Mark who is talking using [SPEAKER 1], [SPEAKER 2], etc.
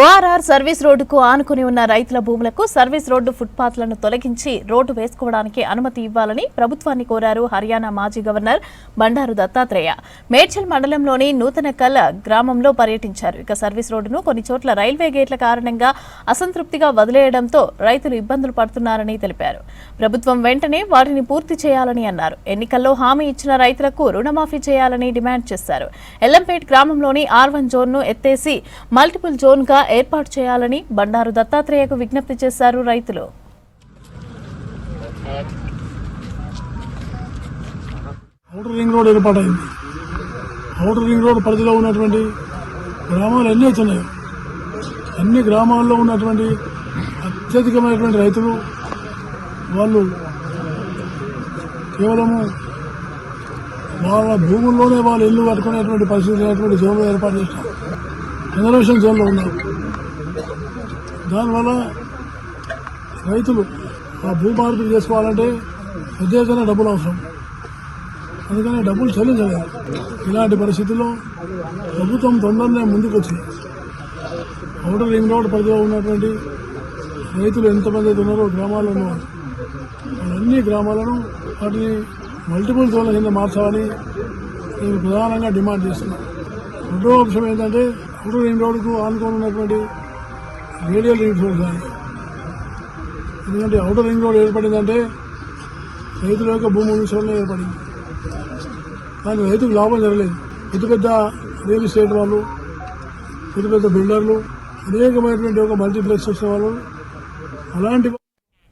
[SPEAKER 1] ORR service రోడ్డుకు ఆనుకుని ఉన్న రైతుల భూములకు సర్వీస్ రోడ్డు ఫుట్పాత్లను తొలగించి రోడ్డు వేసుకోవడానికి అనుమతి ఇవ్వాలని ప్రభుత్వాన్ని కోరారు హర్యానా మాజీ గవర్నర్ బండారు దత్తాత్రేయ. మేడ్చల్ మండలంలోని నూతనకల్ గ్రామంలో పర్యటించారు. ఇక సర్వీస్ రోడ్డును కొన్ని చోట్ల రైల్వే గేట్ల కారణంగా అసంతృప్తిగా వదిలేయడంతో రైతులు ఇబ్బందులు పడుతున్నారని తెలిపారు. ప్రభుత్వం వెంటనే వాటిని పూర్తి చేయాలని అన్నారు. ఎన్నికల్లో హామీ ఇచ్చిన రైతులకు రుణమాఫీ చేయాలని డిమాండ్ చేశారు. ఎల్లంపేట్ గ్రామంలోని R1 జోన్ను ఎత్తేసి మల్టిపుల్ జోన్గా ఏర్పాటు చేయాలని బండారు దత్తాత్రేయకు విజ్ఞప్తి చేశారు రైతులు.
[SPEAKER 2] ఔటర్ రింగ్ రోడ్ ఏర్పాటైంది. ఔటర్ రింగ్ రోడ్ పరిధిలో ఉన్నటువంటి గ్రామాలు ఎన్ని వచ్చినాయి. అన్ని గ్రామాల్లో ఉన్నటువంటి అత్యధికమైనటువంటి రైతులు వాళ్ళు కేవలము వాళ్ళ భూముల్లోనే వాళ్ళు ఇల్లు కట్టుకునేటువంటి పరిస్థితి జోన్లు ఏర్పాటు చేస్తారు. రిజర్వేషన్ జోన్లో ఉన్నారు. దానివల్ల రైతులు ఆ భూ మార్పిడి చేసుకోవాలంటే పెద్ద ఎత్తున డబ్బులు అవసరం. అందుకని డబ్బులు చెల్లించలేదు. ఇలాంటి పరిస్థితుల్లో ప్రభుత్వం తొందరనే ముందుకు వచ్చింది. ఔటర్ రింగ్ రోడ్ పరిధిలో ఉన్నటువంటి రైతులు ఎంతమంది అయితే ఉన్నారో గ్రామాల్లో ఉన్నవారు వాళ్ళన్ని గ్రామాలను వాటిని మల్టిపుల్ జోన్ల కింద మార్చాలని నేను ప్రధానంగా డిమాండ్ చేస్తున్నాను. రెండో అంశం ఏంటంటే ఔటర్ రింగ్ రోడ్డుకు ఆనుకొని ఉన్నటువంటి రేడియల్ రింగ్ రోడ్ కానీ, ఎందుకంటే ఔటర్ రింగ్ రోడ్ ఏర్పడిందంటే రైతుల యొక్క భూమి విషయంలో ఏర్పడింది. కానీ రైతుకు లాభం జరగలేదు. పెద్ద పెద్ద రియల్ ఎస్టేట్ వాళ్ళు, పెద్ద పెద్ద బిల్డర్లు, అనేకమైనటువంటి ఒక మల్టీప్లెక్స్ వచ్చే వాళ్ళు అలాంటి